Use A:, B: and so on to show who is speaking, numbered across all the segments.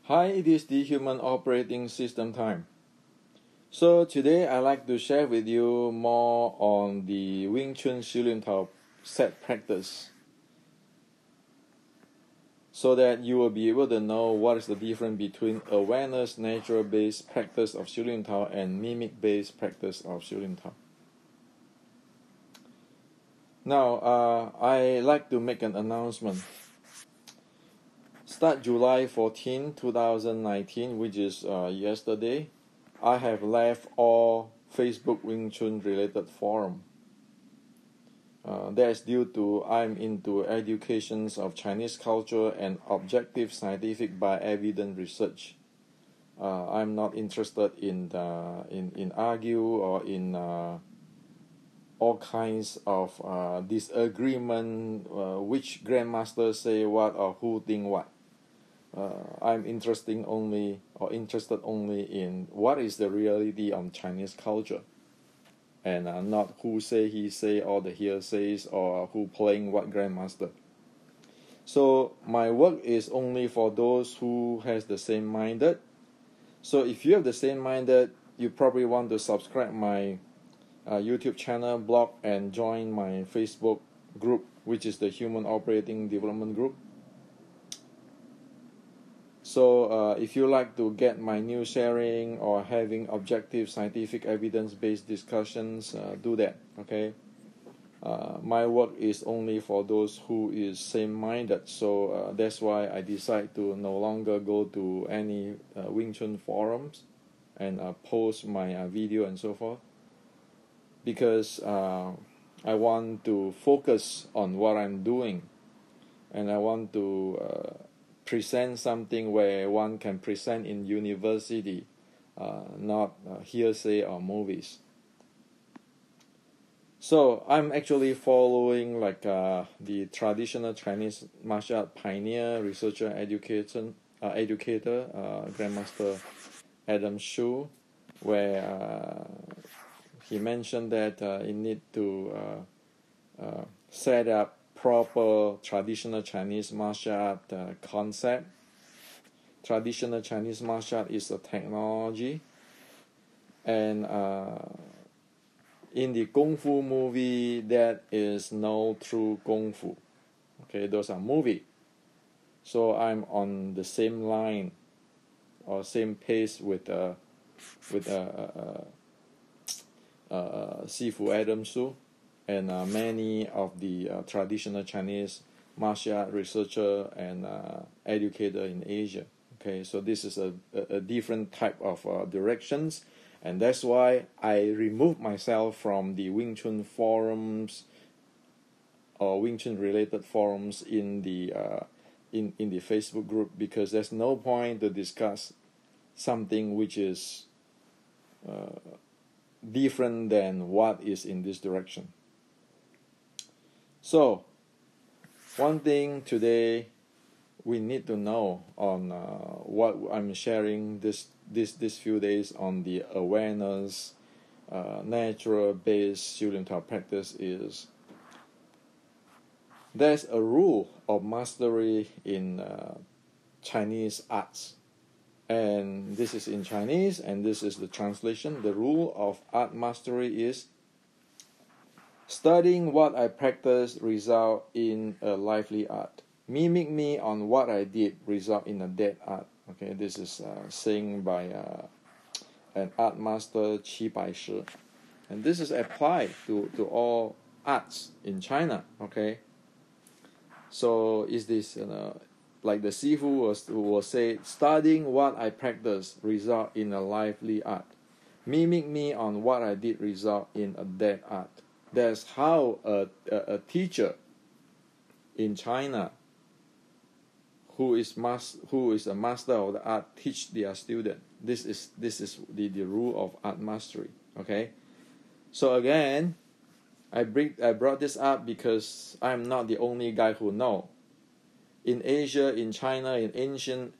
A: Hi, it is the Human Operating System time. So today I'd like to share with you more on the Wing Chun SLT set practice so that you will be able to know what is the difference between awareness natural-based practice of SLT and mimic-based practice of SLT. Now, I like to make an announcement. Start July 14, 2019, which is yesterday, I have left all Facebook Wing Chun related forum. That is due to I'm into educations of Chinese culture and objective scientific by evidence research. I'm not interested in argue or in all kinds of disagreement, which grandmaster say what or who think what. I'm interested only in what is the reality of Chinese culture, and not who say he say or the hearsays or who playing what grandmaster. So my work is only for those who has the same minded. So if you have the same minded, you probably want to subscribe my YouTube channel, blog, and join my Facebook group, which is the Human Operating Development Group. So if you like to get my news sharing or having objective scientific evidence-based discussions, do that, okay? My work is only for those who is same-minded, so that's why I decide to no longer go to any Wing Chun forums and post my video and so forth, because I want to focus on what I'm doing, and I want to present something where one can present in university, not hearsay or movies. So I'm actually following like the traditional Chinese martial art pioneer, researcher, educator, Grandmaster Adam Shu, where he mentioned that you need to set up proper traditional Chinese martial art concept. Traditional Chinese martial art is a technology, and in the Kung Fu movie, that is no true Kung Fu. Okay, those are movie. So I'm on the same line or same pace with Sifu Adam Su and many of the traditional Chinese martial art researcher and educator in Asia. Okay, so this is a different type of directions, and that's why I removed myself from the Wing Chun forums or Wing Chun related forums in the Facebook group, because there's no point to discuss something which is different than what is in this direction. So, one thing today we need to know on what I'm sharing this few days on the awareness, natural-based SLT practice is there's a rule of mastery in Chinese arts. And this is in Chinese, and this is the translation. The rule of art mastery is: studying what I practice result in a lively art. Mimic me on what I did result in a dead art. Okay, this is saying by an art master Qi Baishi, and this is applied to all arts in China. Okay, so is this like the Sifu will say, studying what I practice result in a lively art. Mimic me on what I did result in a dead art. That's how a teacher in China who is a master of the art teach their student. This is the rule of art mastery. Okay, so again, I brought this up because I'm not the only guy who know. In Asia, in China, in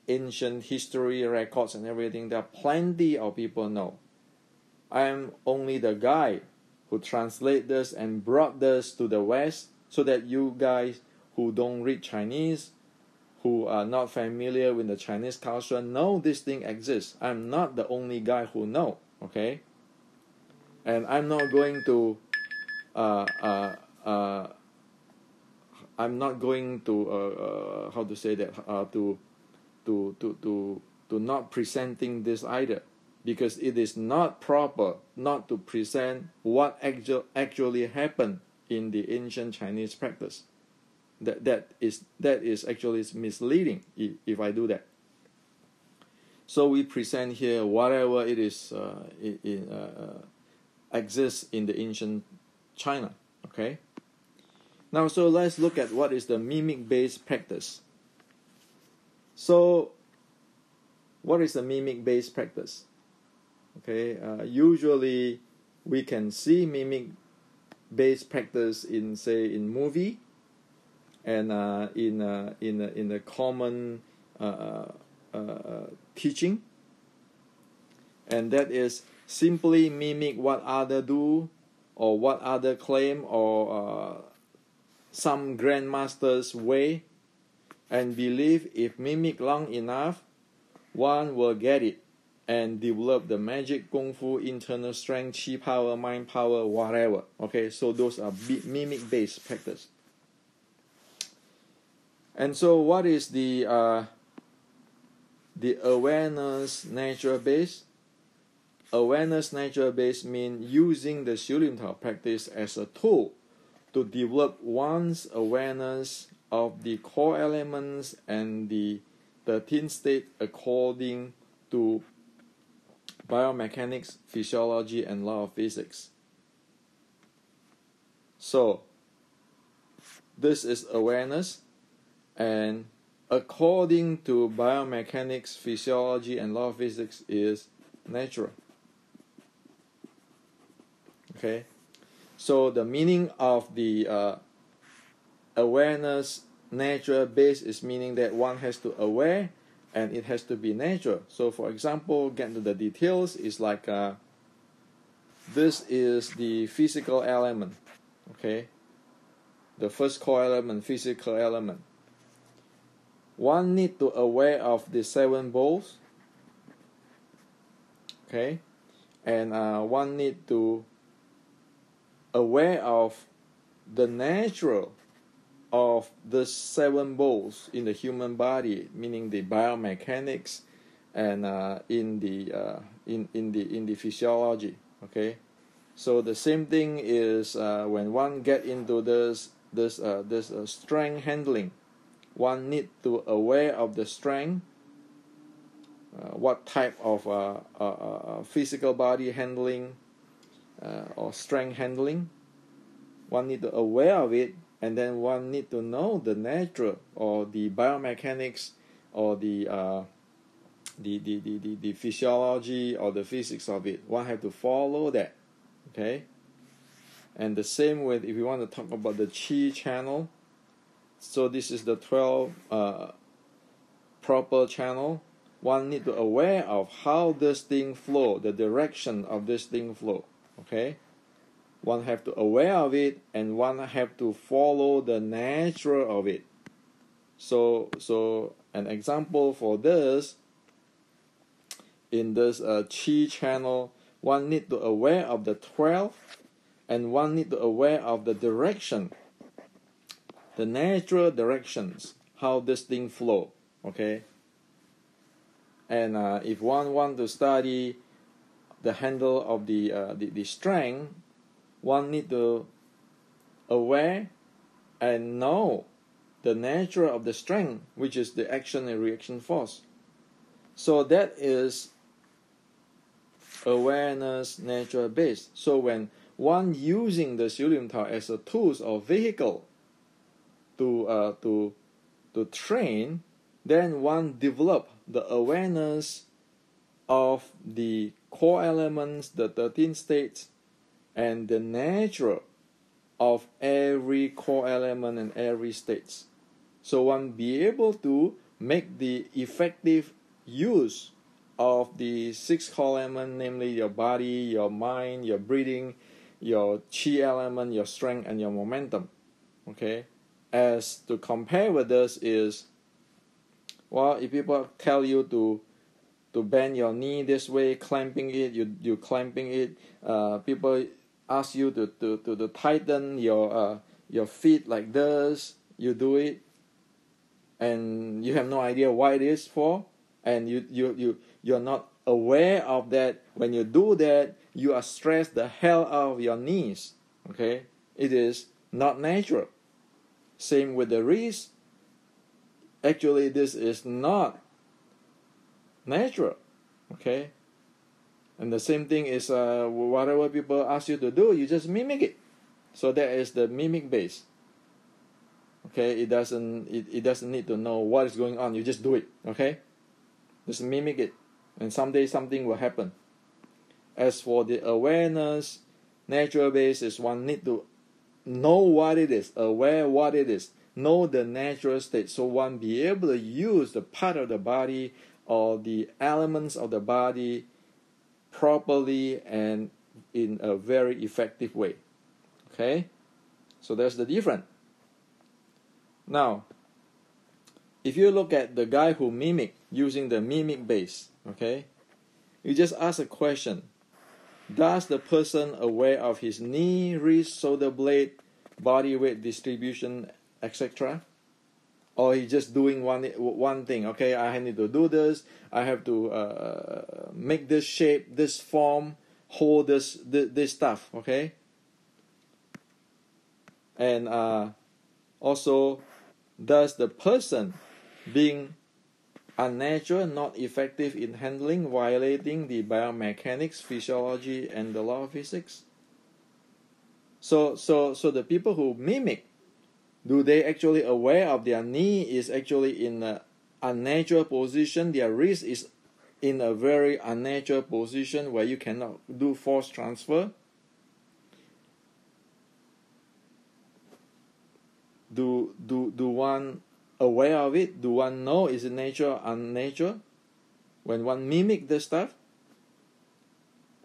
A: ancient history records and everything, there are plenty of people know. I am only the guy who translate this and brought this to the West, so that you guys who don't read Chinese, who are not familiar with the Chinese culture know this thing exists. I'm not the only guy who know, okay? And I'm not going to how to say that, to not presenting this either, because it is not proper not to present what actually happened in the ancient Chinese practice. That is actually misleading if I do that. So we present here whatever it is exists in the ancient China. Okay. Now, so let's look at what is the mimic-based practice. So, what is the mimic-based practice? Okay, usually we can see mimic-based practice in, say, in movie, and in the common teaching, and that is simply mimic what other do, or what other claim, or some grandmaster's way, and believe if mimic long enough, one will get it and develop the magic, kung fu, internal strength, chi power, mind power, whatever. Okay, so those are mimic-based practice. And so, what is the awareness natural base? Awareness natural base means using the Xiu Tao practice as a tool to develop one's awareness of the core elements and the 13 state according to biomechanics, physiology, and law of physics. So, this is awareness, and according to biomechanics, physiology, and law of physics is natural. Okay? So the meaning of the awareness natural base is meaning that one has to aware and it has to be natural. So for example, get into the details, is like this is the physical element. Okay? The first core element, physical element. One need to aware of the 7 bowls. Okay? And one need to aware of the natural of the 7 bowls in the human body, meaning the biomechanics and in the physiology. Okay, so the same thing is when one get into this strength handling, one need to aware of the strength, what type of physical body handling or strength handling. One need to aware of it, and then one need to know the natural or the biomechanics or the physiology or the physics of it. One have to follow that. Okay, and the same with if you want to talk about the chi channel. So this is the 12 proper channel. One need to aware of how this thing flow, the direction of this thing flow. Okay, one have to aware of it, and one have to follow the natural of it. So an example for this, in this chi channel, one need to aware of the 12, and one need to aware of the direction, the natural directions, how this thing flow. Okay, and if one want to study the handle of the strength, one need to aware and know the nature of the strength, which is the action and reaction force. So that is awareness natural base. So when one using the Xiu Tao as a tool or vehicle to train, then one develop the awareness of the core elements, the 13 states, and the nature of every core element and every states. So one be able to make the effective use of the 6 core elements, namely your body, your mind, your breathing, your chi element, your strength, and your momentum. Okay, as to compare with this is Well, if people tell you to bend your knee this way, clamping it, you clamping it. People ask you to tighten your feet like this, you do it, and you have no idea why it is for, and you're not aware of that. When you do that, you are stressed the hell out of your knees. Okay, it is not natural. Same with the wrist. Actually, this is not natural. Okay, and the same thing is whatever people ask you to do, you just mimic it. So that is the mimic base. Okay, it doesn't need to know what is going on. You just do it. Okay, just mimic it, and someday something will happen. As for the awareness, natural base is one need to know what it is, aware what it is, know the natural state, so one be able to use the part of the body or the elements of the body properly and in a very effective way. Okay, so that's the difference. Now, if you look at the guy who mimic using the mimic base, okay, you just ask a question: does the person aware of his knee, wrist, shoulder blade, body weight distribution, etc.? Or he just doing one thing? Okay, I need to do this. I have to make this shape, this form, hold this stuff. Okay, and also, does the person being unnatural, not effective in handling, violating the biomechanics, physiology, and the law of physics? So the people who mimic, do they actually aware of their knee is actually in an unnatural position, their wrist is in a very unnatural position where you cannot do force transfer? Do one aware of it? Do one know is it natural or unnatural when one mimic the stuff?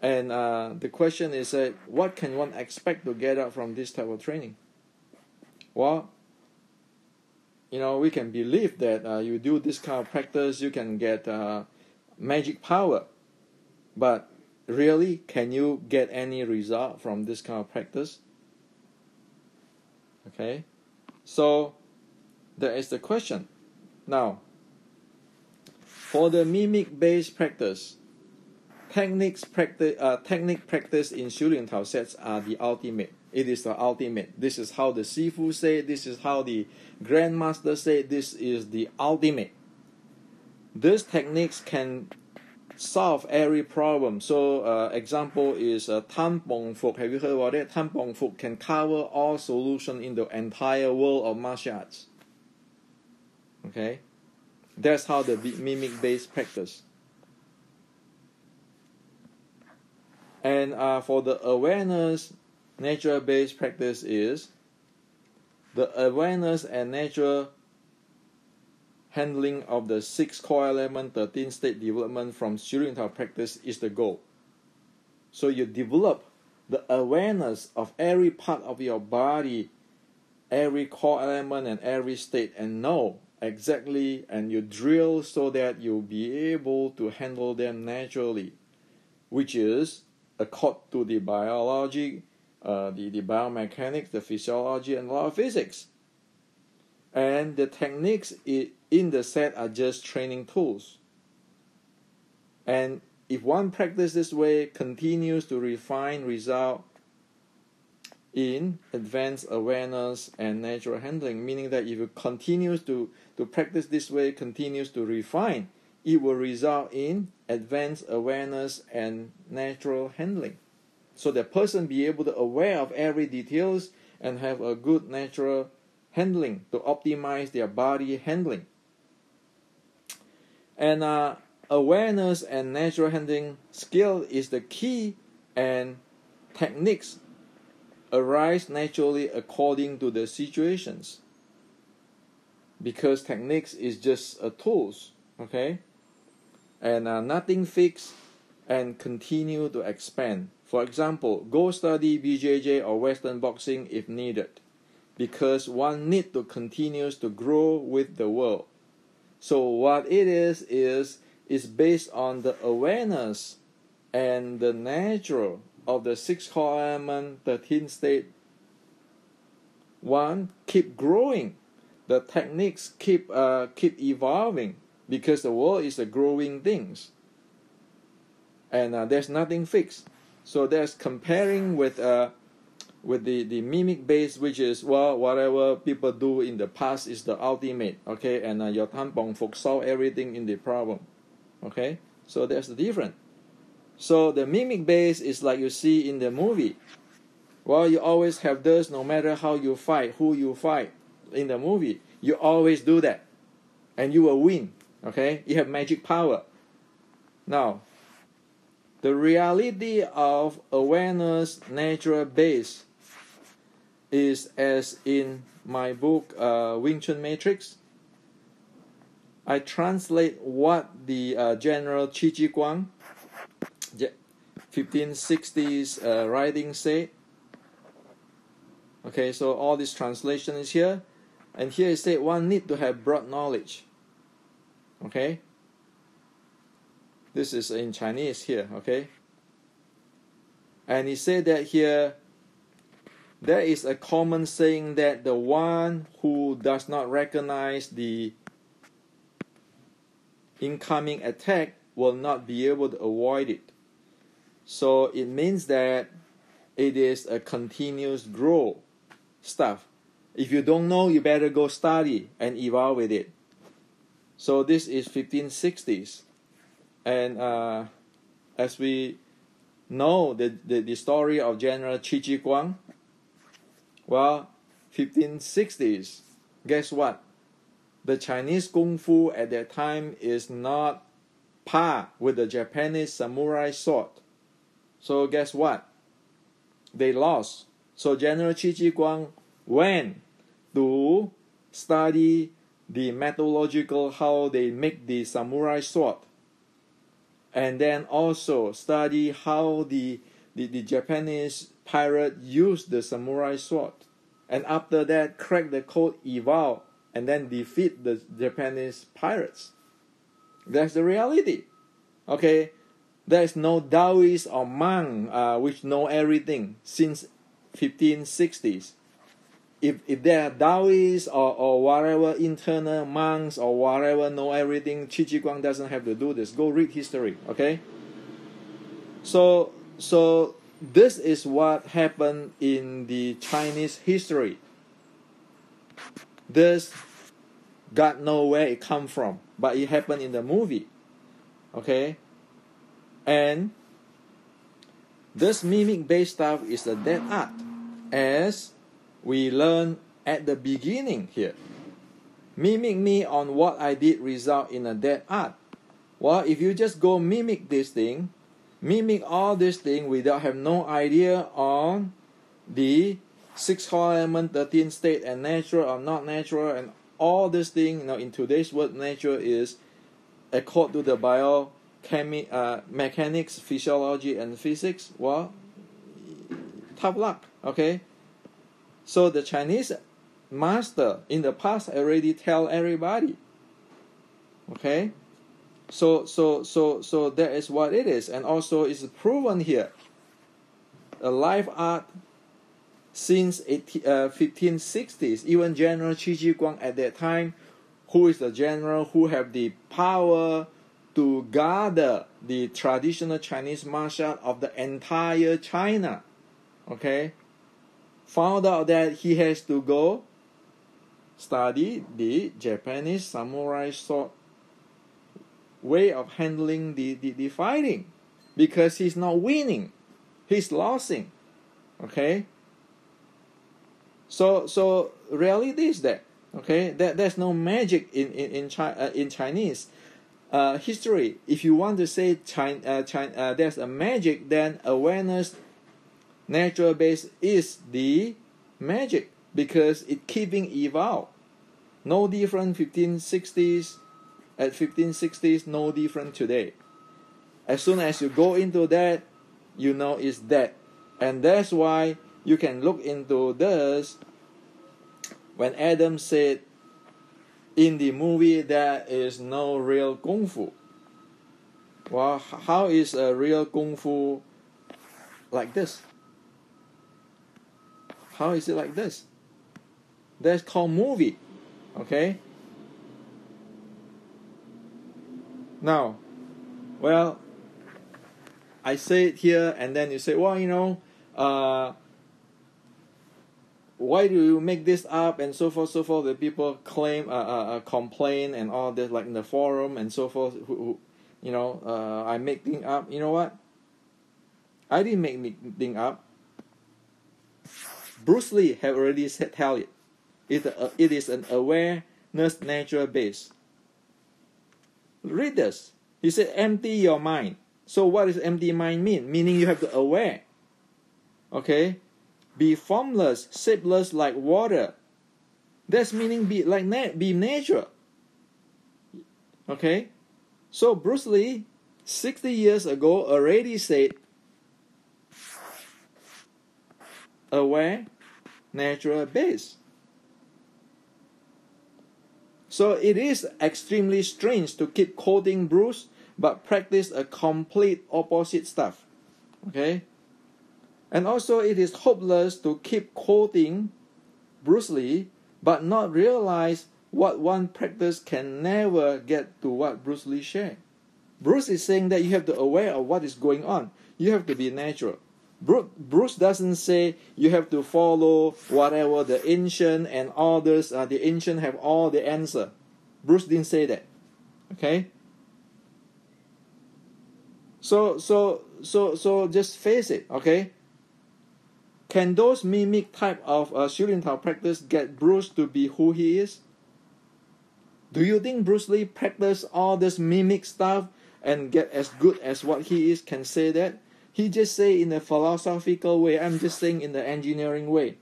A: And the question is what can one expect to get out from this type of training? Well, we can believe that you do this kind of practice, you can get magic power. But really, can you get any result from this kind of practice? Okay, so that is the question. Now, for the mimic-based practice, technique practice in 修炼陶 sets are the ultimate. It is the ultimate. This is how the Sifu say. This is how the Grandmaster say. This is the ultimate. These techniques can solve every problem. So, example is Tan Pong Fuk. Have you heard about it? Tan Pong Fuk can cover all solutions in the entire world of martial arts. Okay, that's how the mimic-based practice. And for the awareness, natural-based practice is the awareness and natural handling of the 6 core element, 13 state development from 修炼陶 practice is the goal. So you develop the awareness of every part of your body, every core element and every state, and know exactly, and you drill so that you'll be able to handle them naturally, which is according to the biology, the biomechanics, the physiology, and law of physics. And the techniques in the set are just training tools. And if one practices this way, continues to refine result in advanced awareness and natural handling, meaning that if you continue to practice this way, continues to refine, it will result in advanced awareness and natural handling. So the person be able to aware of every details and have a good natural handling to optimize their body handling. And awareness and natural handling skill is the key, and techniques arise naturally according to the situations, because techniques is just a tools, okay? And nothing fixed and continue to expand. For example, go study BJJ or Western boxing if needed, because one need to continue to grow with the world. So what it is based on the awareness and the natural of the 6 core element, 13 state. One, keep growing. The techniques keep evolving, because the world is a growing things, and there's nothing fixed. So there's comparing with the mimic base, which is, well, whatever people do in the past is the ultimate, okay, and your tampon folk solve everything in the problem, okay. So there's the difference. So the mimic base is like you see in the movie. Well, you always have this, no matter how you fight, who you fight in the movie, you always do that, and you will win, okay. You have magic power. Now, the reality of awareness natural base is, as in my book Wing Chun Matrix, I translate what the General Qi Ji Guang 1560s writing say. Okay, so all this translation is here, and here it said one need to have broad knowledge. Okay, this is in Chinese here, okay, and he said that here there is a common saying that the one who does not recognize the incoming attack will not be able to avoid it. So it means that it is a continuous growth stuff. If you don't know, you better go study and evolve with it. So this is 1560s, and as we know the story of General Qi Ji Guang, well, 1560s, guess what? The Chinese Kung Fu at that time is not par with the Japanese samurai sword. So guess what? They lost. So General Qi Ji Guang went to study the methodological, how they make the samurai sword, and then also study how the Japanese pirate used the samurai sword, and after that crack the code, evolve, and then defeat the Japanese pirates. That's the reality. Okay, there's no Taoist or monk which know everything since 1560s. If there are Taoists or whatever internal monks or whatever know everything, Qi Ji Guang doesn't have to do this. Go read history, okay? So this is what happened in the Chinese history. This, God knows where it come from, but it happened in the movie, okay? And this mimic-based stuff is a dead art, as we learn at the beginning here. Mimic me on what I did result in a dead art. Well, if you just go mimic this thing, mimic all this thing without have no idea on the 6 core element, 13 state, and natural or not natural, and all this thing, in today's world, nature is according to the mechanics, physiology, and physics. Well, tough luck, okay? So the Chinese master in the past already tell everybody, okay? So that is what it is, and also it's proven here. A life art since 1560s, even General Qi Ji Guang at that time, who is the general who have the power to gather the traditional Chinese martial art of the entire China, okay, found out that he has to go study the Japanese samurai sword way of handling the fighting, because he's not winning, he's losing, okay. So reality is that, okay, there's no magic in Chinese history. If you want to say there's a magic, then awareness natural base is the magic, because it keeping evolve. No different 1560s, at 1560s, no different today. As soon as you go into that, you know it's that. And that's why you can look into this when Adam said in the movie there is no real kung fu. Well, how is a real kung fu like this? How is it like this? That's called movie. Okay? Now, well, I say it here, and then you say, well, why do you make this up, and so forth, so forth. The people claim, complain, and all this, like in the forum and so forth. I make things up. You know what? I didn't make things up. Bruce Lee have already tell it. It is an awareness natural base. Read this. He said, empty your mind. So what does empty mind mean? Meaning you have to aware. Okay? Be formless, shapeless like water. That's meaning be natural. Okay? So Bruce Lee, 60 years ago, already said, aware, natural base. So it is extremely strange to keep quoting Bruce, but practice a complete opposite stuff. Okay? And also it is hopeless to keep quoting Bruce Lee, but not realize what one practice can never get to what Bruce Lee shared. Bruce is saying that you have to be aware of what is going on. You have to be natural. Bruce doesn't say you have to follow whatever the ancient and others, the ancient have all the answer. Bruce didn't say that. Okay? So just face it, okay? Can those mimic type of Shilin Tao practice get Bruce to be who he is? Do you think Bruce Lee practice all this mimic stuff and get as good as what he is, can say that? He just say in a philosophical way. I'm just saying in the engineering way.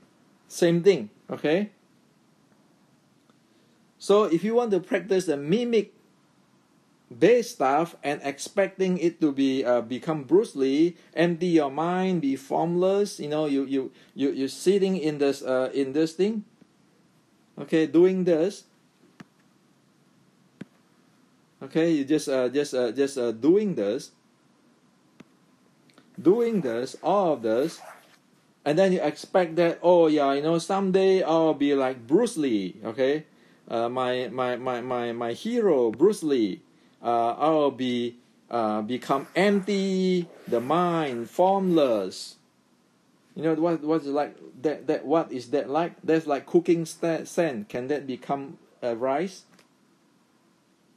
A: Same thing, okay? So if you want to practice the mimic based stuff and expecting it to be become Bruce Lee, empty your mind, be formless. You're sitting in this thing, okay, doing this. Okay, you just doing this, all of this, and then you expect that, oh yeah, someday I'll be like Bruce Lee. Okay, my hero Bruce Lee. I'll become empty, the mind, formless. What's like that? What is that like? That's like cooking sand. Can that become rice?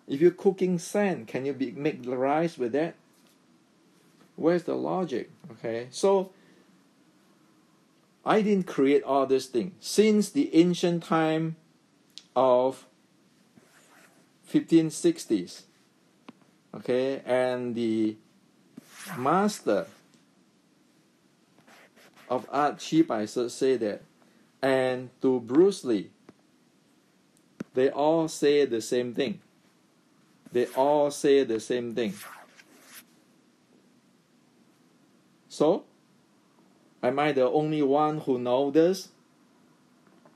A: If you're cooking sand, can you make the rice with that? Where's the logic? Okay, so I didn't create all this thing. Since the ancient time of 1560s, okay, and the master of art, Chi Bai say that, and to Bruce Lee, they all say the same thing. They all say the same thing. So, am I the only one who know this?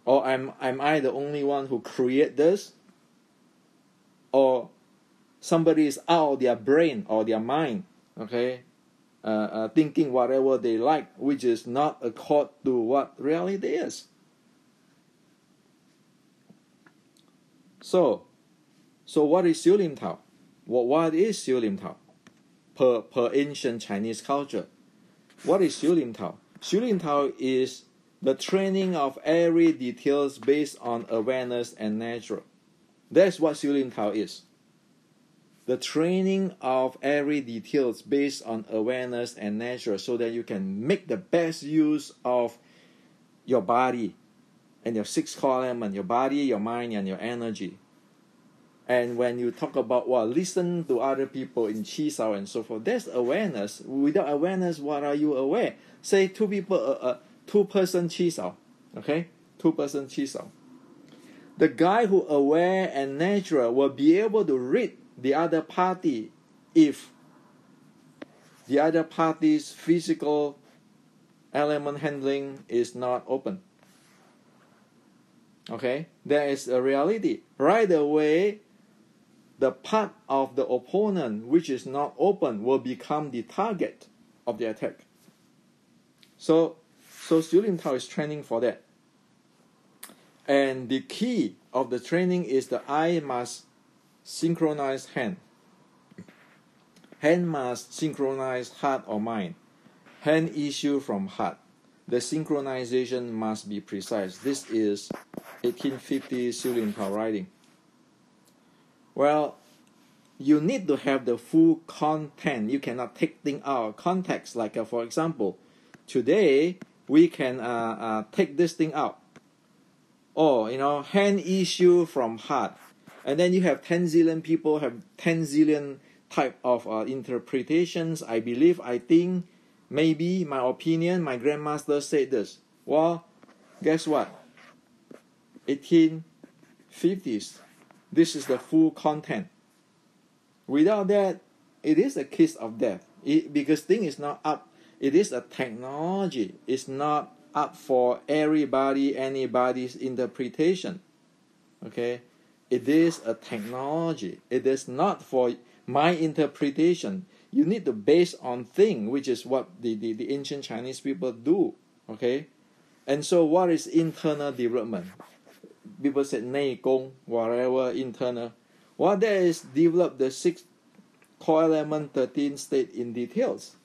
A: Or am I the only one who create this? Or somebody is out of their brain or their mind, okay, thinking whatever they like, which is not accord to what reality is. So what is Shilin Tao? What is Shilin Tao? Per ancient Chinese culture, what is Shilin Tao? Shilin Tao is the training of every details based on awareness and natural. That's what Shilin Tao is. The training of every details based on awareness and natural, so that you can make the best use of your body and your six core element, your body, your mind, and your energy. And when you talk about listen to other people in Chi Sao and so forth, that's awareness. Without awareness, what are you aware? Say two people, two-person Chi Sao, okay? Two-person Chi Sao. The guy who aware and natural will be able to read the other party if the other party's physical element handling is not open. Okay, there is a reality. Right away, the part of the opponent which is not open will become the target of the attack. So Xu Lim Tao is training for that. And the key of the training is the eye must synchronize hand. Hand must synchronize heart or mind. Hand issue from heart. The synchronization must be precise. This is 1850 Xu Lim Tao writing. Well, you need to have the full content. You cannot take things out of context. Like, for example, today we can take this thing out. Oh, hand issue from heart. And then you have 10 zillion people have 10 zillion type of interpretations. I believe, I think, maybe, my opinion, my grandmaster said this. Well, guess what? 1850s. This is the full content. Without that, it is a kiss of death. Because thing is not up. It is a technology. It's not up for anybody's interpretation. Okay? It is a technology. It is not for my interpretation. You need to base on thing, which is what the ancient Chinese people do. Okay? And so what is internal development? People said 内功, whatever internal. Well, there is develop the 6 core element 13 state in details.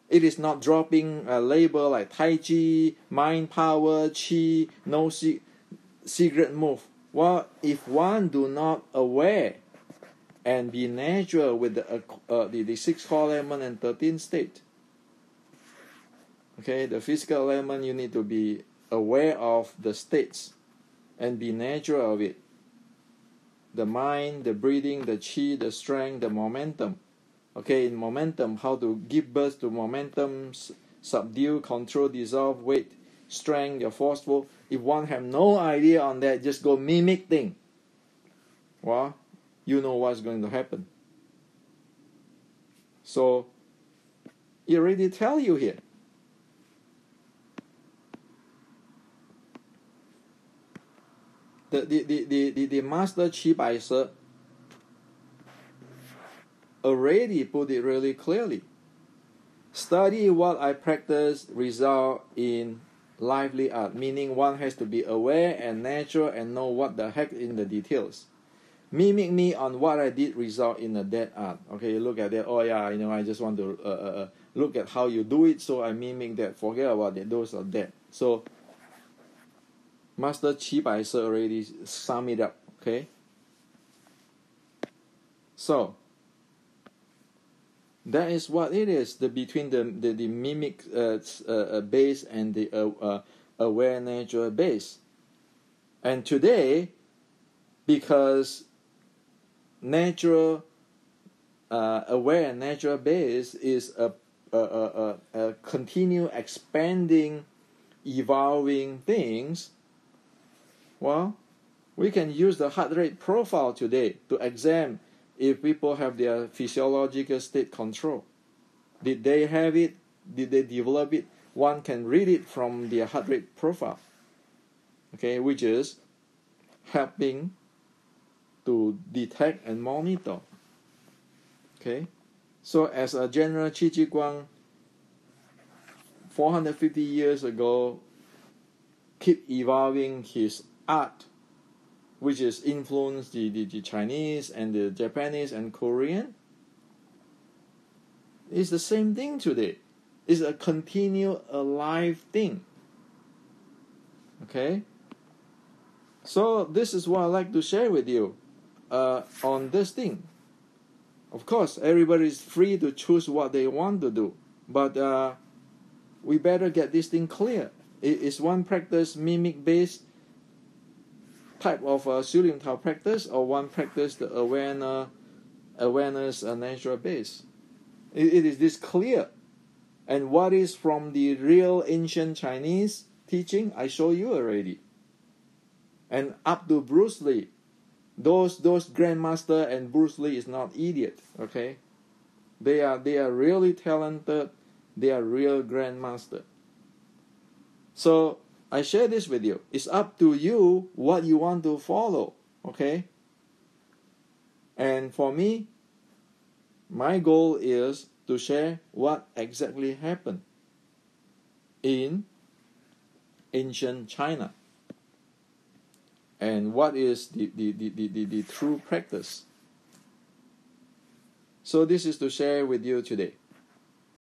A: It is not dropping a label like Tai Chi, mind power, Qi, no secret move. Well, if one do not aware and be natural with the 6 core element and 13 state, okay, the physical element, you need to be aware of the states and be natural of it. The mind, the breathing, the Qi, the strength, the momentum. Okay, in momentum, how to give birth to momentum, subdue, control, dissolve, weight, strength, you're forceful. If one have no idea on that, just go mimic thing. Well, you know what's going to happen. So, it already tell you here. The master Qi Bai Se already put it really clearly. Study what I practice result in lively art, meaning one has to be aware and natural and know what the heck in the details. Mimic me on what I did result in a dead art. Okay, you look at that. Oh yeah, I just want to look at how you do it, so I mimic that. Forget about it. Those are dead. So Master Qi Bai Se already sum it up. Okay. So that is what it is. Between the mimic base and the aware natural base. And today, because natural aware and natural base is a continue expanding, evolving things. Well, we can use the heart rate profile today to examine if people have their physiological state control. Did they have it? Did they develop it? One can read it from their heart rate profile. Okay, which is helping to detect and monitor. Okay, so as a general Qi Ji Guang 450 years ago keep evolving his art, which is influenced the Chinese and the Japanese and Korean. It's the same thing today. It's a continual alive thing. Okay? So this is what I like to share with you on this thing. Of course, everybody is free to choose what they want to do. But we better get this thing clear. Is one practice mimic-based type of Xu Lim Tao practice, or one practice the awareness natural base? It is this clear. And what is from the real ancient Chinese teaching, I show you already. And up to Bruce Lee, those grandmaster and Bruce Lee is not idiot. Okay, they are really talented. They are real grandmaster. So I share this with you. It's up to you what you want to follow, okay? And for me, my goal is to share what exactly happened in ancient China and what is the true practice. So this is to share with you today.